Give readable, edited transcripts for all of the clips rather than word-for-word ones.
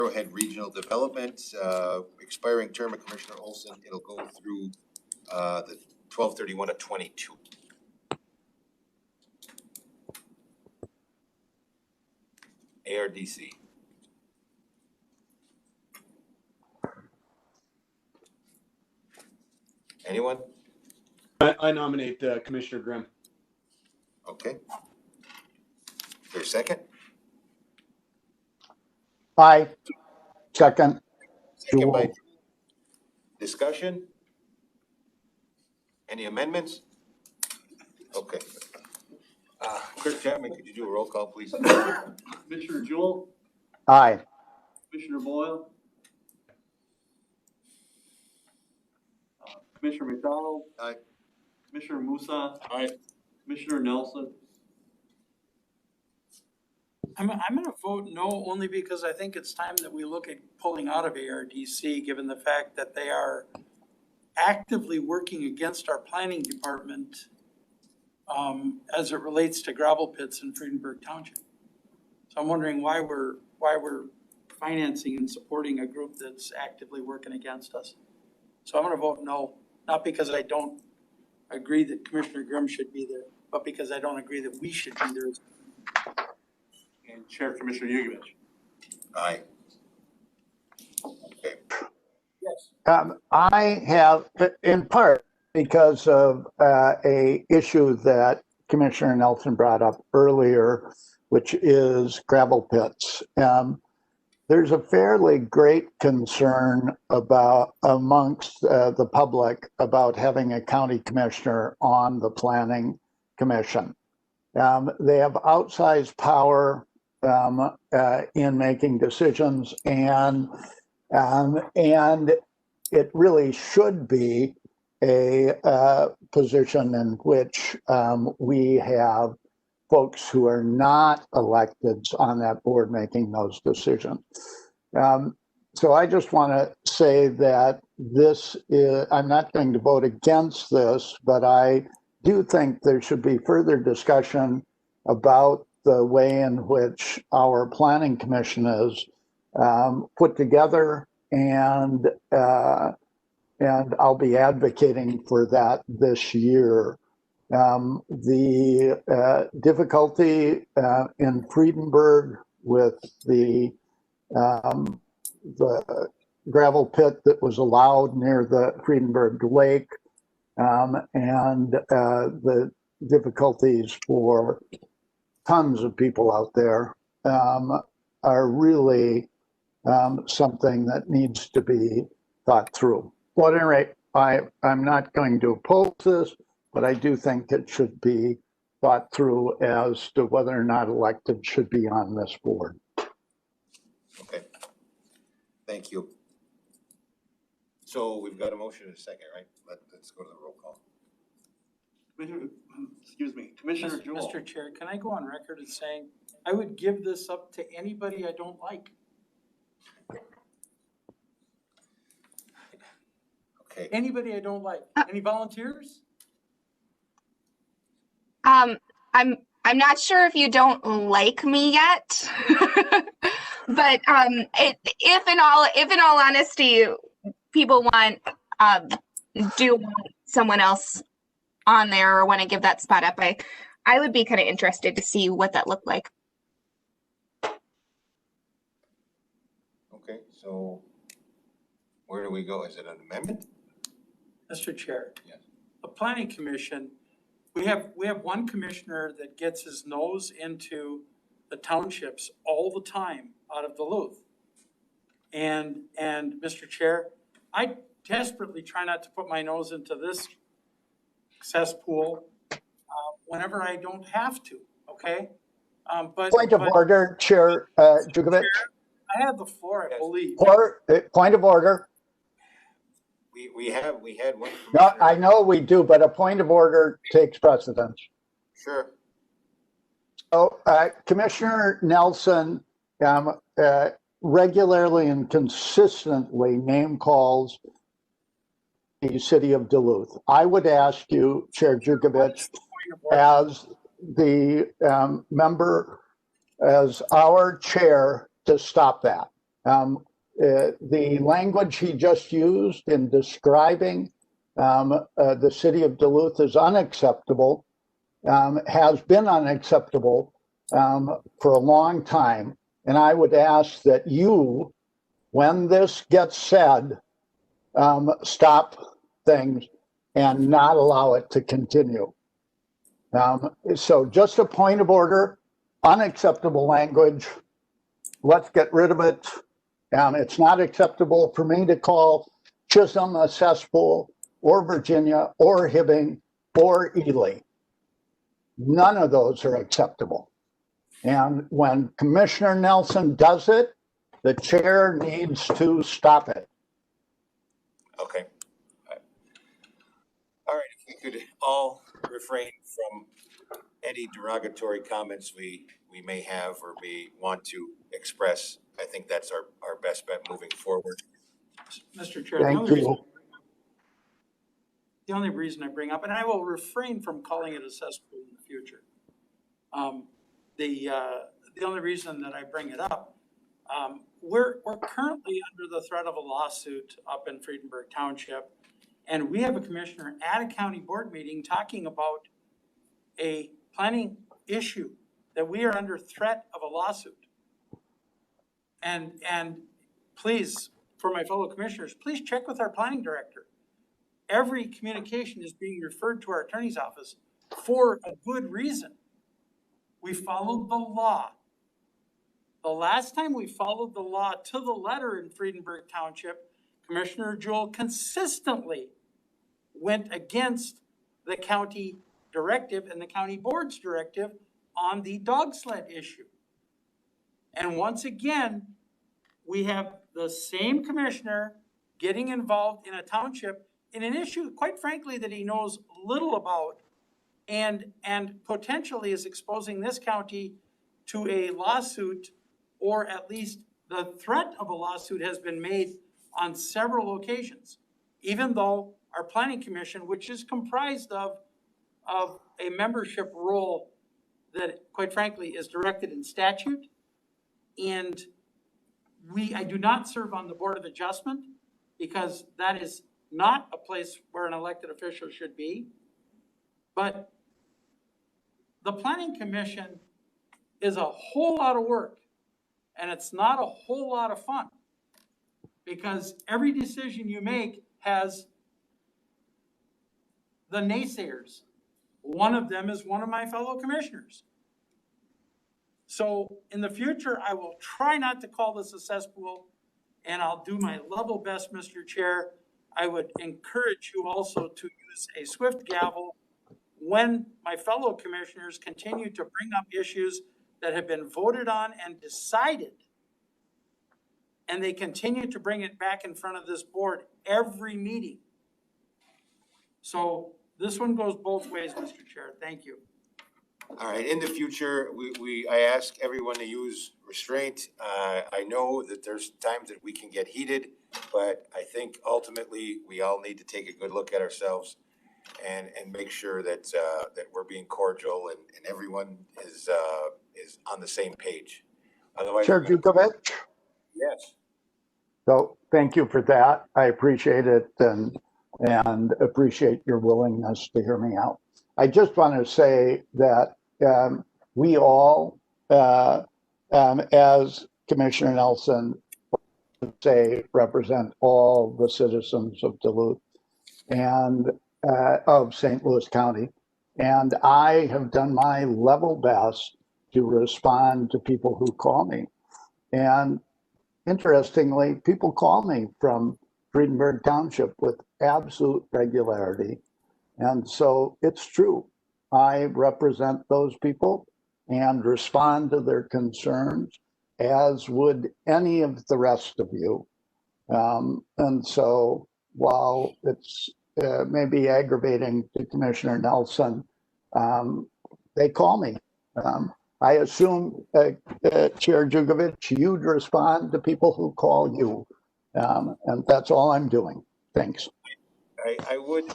Arrowhead Regional Development, expiring term of Commissioner Olson. It'll go through the 12/31 of 22. ARDC. Anyone? I nominate Commissioner Grimm. Okay. Is there a second? Aye. Second. Second by discussion. Any amendments? Okay. Chris Chapman, could you do a roll call, please? Commissioner Jewell, Aye. Commissioner Boyle, Commissioner McDonald. Aye. Commissioner Musa. Aye. Commissioner Nelson. I'm going to vote no, only because I think it's time that we look at pulling out of ARDC, given the fact that they are actively working against our planning department as it relates to gravel pits in Friedenberg Township. So I'm wondering why we're financing and supporting a group that's actively working against us. So I'm going to vote no, not because I don't agree that Commissioner Grimm should be there, but because I don't agree that we should be there. And Chair Commissioner Yugovich. Aye. Okay. Yes. I have, in part, because of a issue that Commissioner Nelson brought up earlier, which is gravel pits. There's a fairly great concern about amongst the public about having a county commissioner on the planning commission. They have outsized power in making decisions, and it really should be a position in which we have folks who are not elected on that board making those decisions. So I just want to say that this is, I'm not going to vote against this, but I do think there should be further discussion about the way in which our planning commission is put together, and I'll be advocating for that this year. The difficulty in Friedenberg with the gravel pit that was allowed near the Friedenberg Lake, and the difficulties for tons of people out there are really something that needs to be thought through. But at any rate, I'm not going to oppose this, but I do think it should be thought through as to whether or not elected should be on this board. Okay. Thank you. So we've got a motion in a second, right? Let's go to the roll call. Excuse me, Commissioner Jewell. Mr. Chair, can I go on record as saying I would give this up to anybody I don't like? Okay. Anybody I don't like. Any volunteers? I'm not sure if you don't like me yet, but if in all honesty, people do want someone else on there or want to give that spot up, I would be kind of interested to see what that looked like. Okay, so where do we go? Is it an amendment? Mr. Chair. Yes. The Planning Commission, we have one commissioner that gets his nose into the townships all the time out of Duluth. And Mr. Chair, I desperately try not to put my nose into this cesspool whenever I don't have to, okay? Point of order, Chair Jugovich. I have the floor, I believe. Point of order. We had one. No, I know we do, but a point of order takes precedence. Sure. So Commissioner Nelson regularly and consistently name calls the city of Duluth. I would ask you, Chair Jugovich, as the member, as our chair, to stop that. The language he just used in describing the city of Duluth as unacceptable has been unacceptable for a long time. And I would ask that you, when this gets said, stop things and not allow it to continue. So just a point of order, unacceptable language. Let's get rid of it. It's not acceptable for me to call Chisholm a cesspool, or Virginia, or Hibbing, or Ely. None of those are acceptable. And when Commissioner Nelson does it, the chair needs to stop it. Okay. All right, if we could all refrain from any derogatory comments we may have or may want to express, I think that's our best bet moving forward. Mr. Chair, Thank you. the only reason I bring up, and I will refrain from calling it a cesspool in the future. The only reason that I bring it up, we're currently under the threat of a lawsuit up in Friedenberg Township. And we have a commissioner at a county board meeting talking about a planning issue, that we are under threat of a lawsuit. And please, for my fellow commissioners, please check with our planning director. Every communication is being referred to our attorney's office for a good reason. We followed the law. The last time we followed the law to the letter in Friedenberg Township, Commissioner Jewell consistently went against the county directive and the county board's directive on the dog sled issue. And once again, we have the same commissioner getting involved in a township in an issue, quite frankly, that he knows little about, and potentially is exposing this county to a lawsuit, or at least the threat of a lawsuit has been made on several occasions, even though our planning commission, which is comprised of a membership role that, quite frankly, is directed in statute. And I do not serve on the Board of Adjustment, because that is not a place where an elected official should be. But the planning commission is a whole lot of work, and it's not a whole lot of fun, because every decision you make has the naysayers. One of them is one of my fellow commissioners. So in the future, I will try not to call this a cesspool, and I'll do my level best, Mr. Chair. I would encourage you also to use a swift gavel when my fellow commissioners continue to bring up issues that have been voted on and decided, and they continue to bring it back in front of this board every meeting. So this one goes both ways, Mr. Chair. Thank you. All right, in the future, I ask everyone to use restraint. I know that there's times that we can get heated, but I think ultimately we all need to take a good look at ourselves and make sure that that we're being cordial and everyone is on the same page. Otherwise, Chair Jukovich? yes. So thank you for that. I appreciate it, and appreciate your willingness to hear me out. I just want to say that we all, as Commissioner Nelson say, represent all the citizens of Duluth and of St. Louis County. And I have done my level best to respond to people who call me. And interestingly, people call me from Friedenberg Township with absolute regularity. And so it's true. I represent those people and respond to their concerns, as would any of the rest of you. And so while it's maybe aggravating to Commissioner Nelson, they call me. I assume, Chair Jugovich, you'd respond to people who call you. And that's all I'm doing. Thanks. I would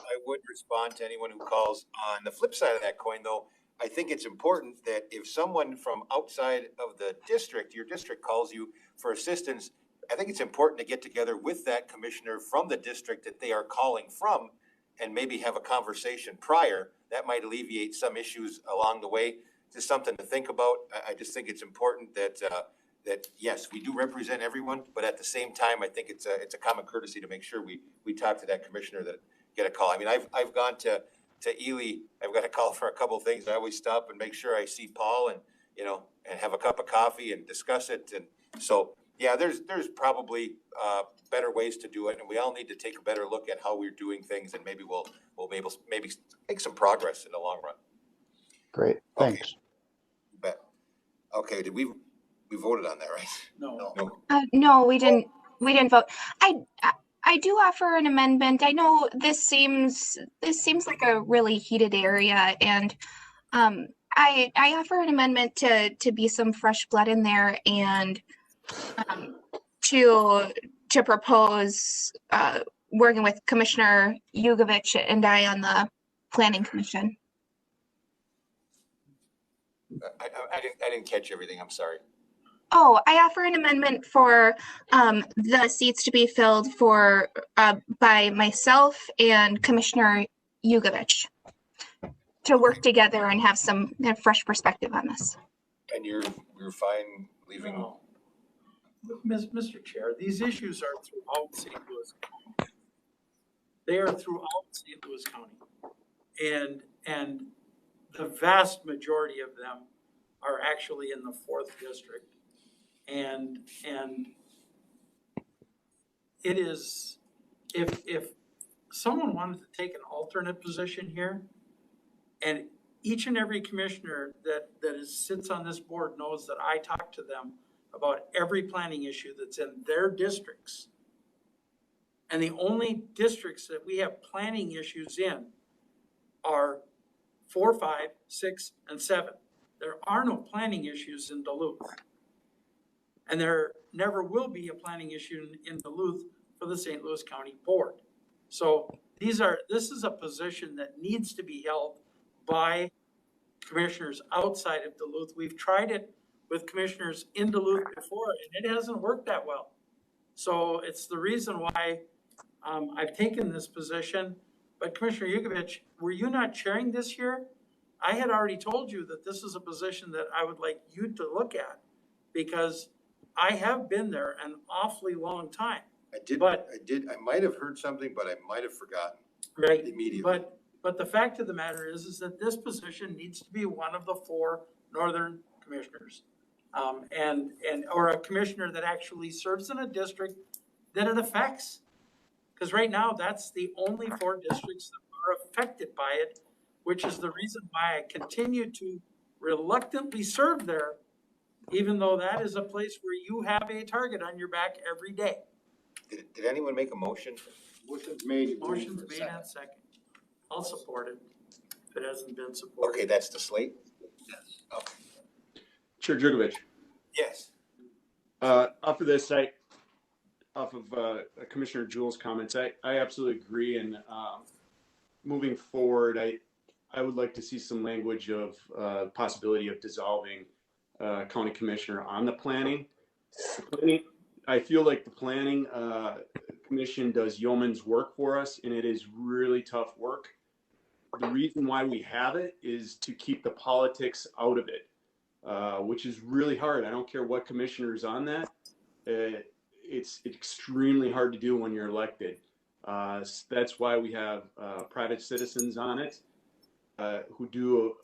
respond to anyone who calls. On the flip side of that coin, though, I think it's important that if someone from outside of the district, your district, calls you for assistance, I think it's important to get together with that commissioner from the district that they are calling from and maybe have a conversation prior. That might alleviate some issues along the way. Just something to think about. I just think it's important that, that yes, we do represent everyone, but at the same time, I think it's a common courtesy to make sure we talk to that commissioner that get a call. I mean, I've gone to Ely, I've got a call for a couple of things. I always stop and make sure I see Paul and, you know, and have a cup of coffee and discuss it. And so, yeah, there's probably, better ways to do it. And we all need to take a better look at how we're doing things, and maybe we'll be able, maybe make some progress in the long run. Great, Okay. thanks. You bet. Okay, we voted on that, right? No. No. No, we didn't vote. I do offer an amendment. I know this seems like a really heated area, and I offer an amendment to be some fresh blood in there, and to propose working with Commissioner Yugovich and I on the Planning Commission. I didn't catch everything. I'm sorry. Oh, I offer an amendment for the seats to be filled for by myself and Commissioner Yugovich to work together and have some fresh perspective on this. And you're fine leaving? No. Mr. Chair, these issues are throughout St. Louis County. They are throughout St. Louis County. And the vast majority of them are actually in the 4th district. And it is, if someone wanted to take an alternate position here, and each and every commissioner that sits on this board knows that I talk to them about every planning issue that's in their districts. And the only districts that we have planning issues in are 4, 5, 6, and 7. There are no planning issues in Duluth. And there never will be a planning issue in Duluth for the St. Louis County Board. So this is a position that needs to be held by commissioners outside of Duluth. We've tried it with commissioners in Duluth before, and it hasn't worked that well. So it's the reason why I've taken this position. But Commissioner Yugovich, were you not chairing this year? I had already told you that this is a position that I would like you to look at, because I have been there an awfully long time. I might have heard something, but I might have forgotten Right. immediately. But the fact of the matter is that this position needs to be one of the 4 northern commissioners. Or a commissioner that actually serves in a district that it affects. Because right now, that's the only 4 districts that are affected by it, which is the reason why I continue to reluctantly serve there, even though that is a place where you have a target on your back every day. Did anyone make a motion? Motion's made. Motion's made and second. I'll support it if it hasn't been supported. Okay, that's the slate? Yes. Okay. Chair Jurgovich, Yes. off of this, off of Commissioner Jewell's comments, I absolutely agree. And moving forward, I would like to see some language of possibility of dissolving county commissioner on the planning. I feel like the planning commission does yeoman's work for us, and it is really tough work. The reason why we have it is to keep the politics out of it, which is really hard. I don't care what commissioner is on that. It's extremely hard to do when you're elected. That's why we have private citizens on it who do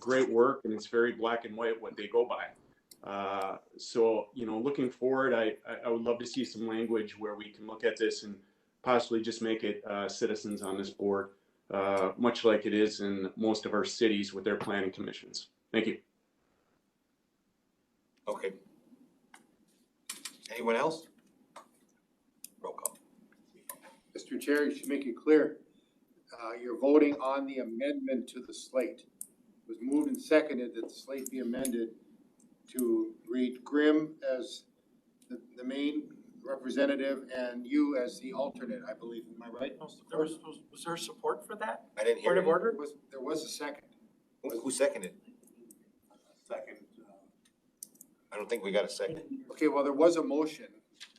great work, and it's very black and white what they go by. So, you know, looking forward, I would love to see some language where we can look at this and possibly just make it citizens on this board, much like it is in most of our cities with their planning commissions. Thank you. Okay. Anyone else? Roll call. Mr. Chair, you should make it clear, you're voting on the amendment to the slate. It was moved and seconded that the slate be amended to read Grimm as the main representative and you as the alternate, I believe. Am I right? Was there support for that? I didn't hear Point of you. order? There was a second. Who seconded? Second. I don't think we got a second. Okay, well, there was a motion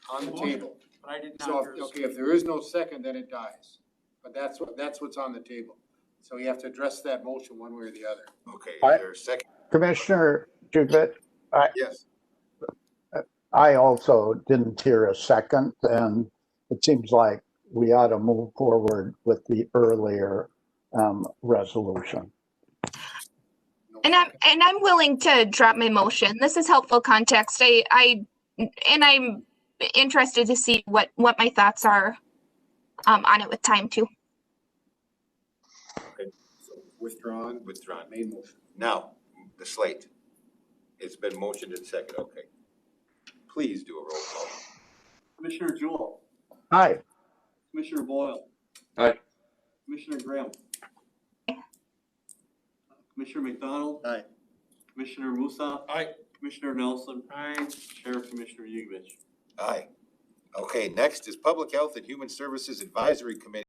on the Motion. table. But I did not So, hear. a okay, if there is no second, then it dies. But that's what's on the table. So you have to address that motion one way or the other. Okay, is I- there a second? Commissioner Duguid, Yes. I also didn't hear a second, and it seems like we ought to move forward with the earlier resolution. No And I'm second. and I'm willing to drop my motion. This is helpful context. I'm interested to see what my thoughts are on it with time too. So withdrawn, Withdrawn. made motion. Now, the slate. It's been motioned and seconded, okay. Please do a roll call. Commissioner Jewel, Aye. Commissioner Boyle. Aye. Commissioner Graham. Commissioner McDonald. Aye. Commissioner Musa. Aye. Commissioner Nelson. Aye. Chair Commissioner Yugovich. Aye. Okay, next is Public Health and Human Services Advisory Committee.